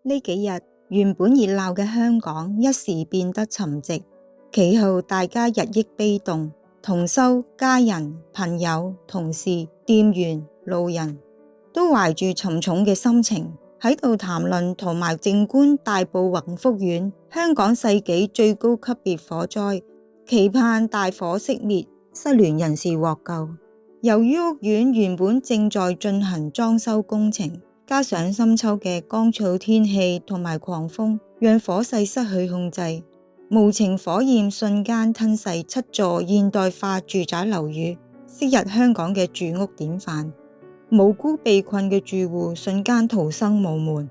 呢幾日原本熱鬧嘅香港一時變得沉寂，其後大家日益悲動，同修、家人、朋友、同事、店員、路人都懷住沉重嘅心情喺度談論同埋靜觀大埔宏福苑香港世紀最高級別火災，期盼大火熄滅，失聯人士獲救。由於屋苑原本正在進行裝修工程，加上深秋嘅乾燥天氣同埋狂風，讓火勢失去控制，無情火焰瞬間吞噬7座現代化住宅樓宇，昔日香港嘅住屋典範。無辜被困嘅住戶瞬間逃生無門。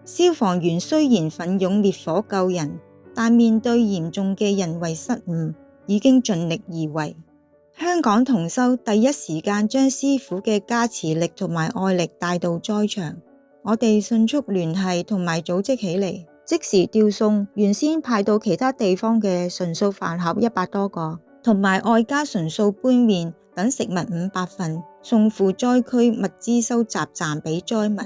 消防員雖然奮勇滅火救人，但面對嚴重嘅人為失誤，已經盡力而為。香港同修第一時間將師傅嘅加持力同埋愛力帶到災場，我哋迅速聯繫同埋組織起嚟，即時調送原先派到其他地方嘅純素飯盒100多個，同埋外加純素杯麵等食物500份，送赴災區物資收集站俾災民。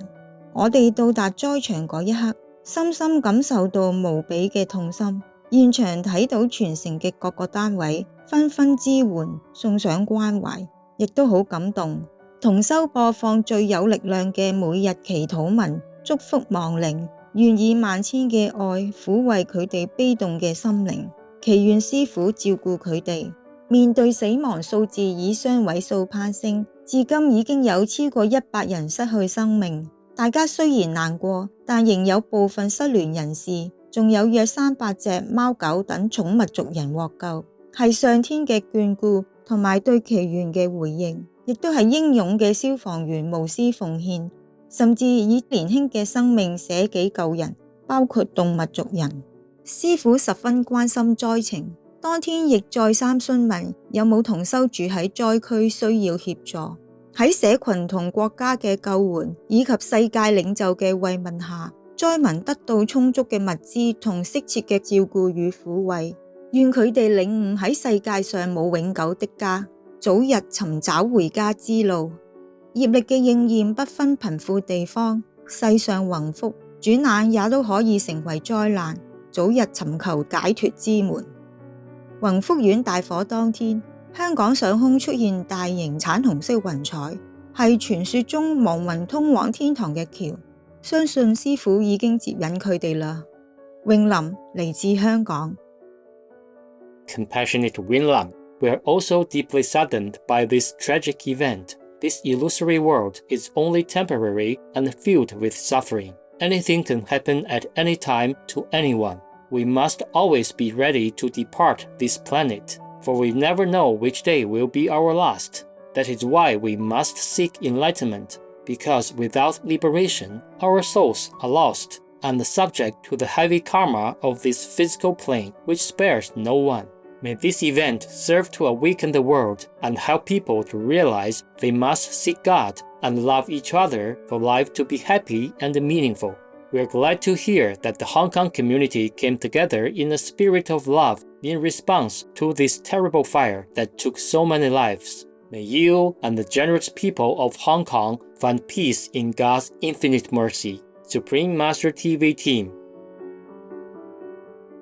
我哋到達災場嗰一刻，深深感受到無比嘅痛心。現場睇到全城嘅各個單位紛紛支援，送上關懷，亦都好感動。同修播放最有力量嘅每日祈禱文，祝福亡靈，願以萬千嘅愛撫慰佢哋悲動嘅心靈，祈願師父照顧佢哋。面對死亡數字以雙位數攀升，至今已經有超過100人失去生命。大家雖然難過，但仍有部分失聯人士，仲有約300隻貓狗等寵物族人獲救，係上天嘅眷顧同埋對祈願嘅回應，亦都係英勇嘅消防員無私奉獻，甚至以年輕嘅生命捨己救人，包括動物族人。師父十分關心災情，當天亦再三詢問有冇同修住喺災區需要協助。喺社群同國家嘅救援以及世界領袖嘅慰問下，災民得到充足嘅物資同適切嘅照顧與撫慰，願佢哋領悟喺世界上冇永久的家，早日尋找回家之路。業力嘅應驗不分貧富地方，世上宏福，轉眼也都可以成為災難，早日尋求解脫之門。宏福苑大火當天，香港上空出現大型橙紅色雲彩，係傳說中亡魂通往天堂嘅橋，相信師父已經接引佢哋啦。詠琳嚟自香港。 Compassionate Winlam, we are also deeply saddened by this tragic event. This illusory world is only temporary and filled with suffering. Anything can happen at any time to anyone. We must always be ready to depart this planet, for we never know which day will be our last. That is why we must seek enlightenment, because without liberation, our souls are lost and subject to the heavy karma of this physical plane, which spares no one. May this event serve to awaken the world and help people to realize they must seek God and love each other for life to be happy and meaningful. We are glad to hear that the Hong Kong community came together in a spirit of love in response to this terrible fire that took so many lives. May you and the generous people of Hong Kong find peace in God's infinite mercy. Supreme Master TV Team.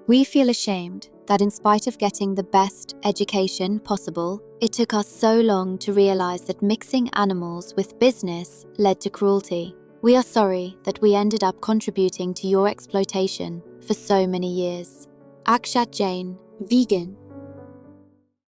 We feel ashamed that in spite of getting the best education possible, it took us so long to realize that mixing animals with business led to cruelty. We are sorry that we ended up contributing to your exploitation for so many years. Akshat Jain, vegan.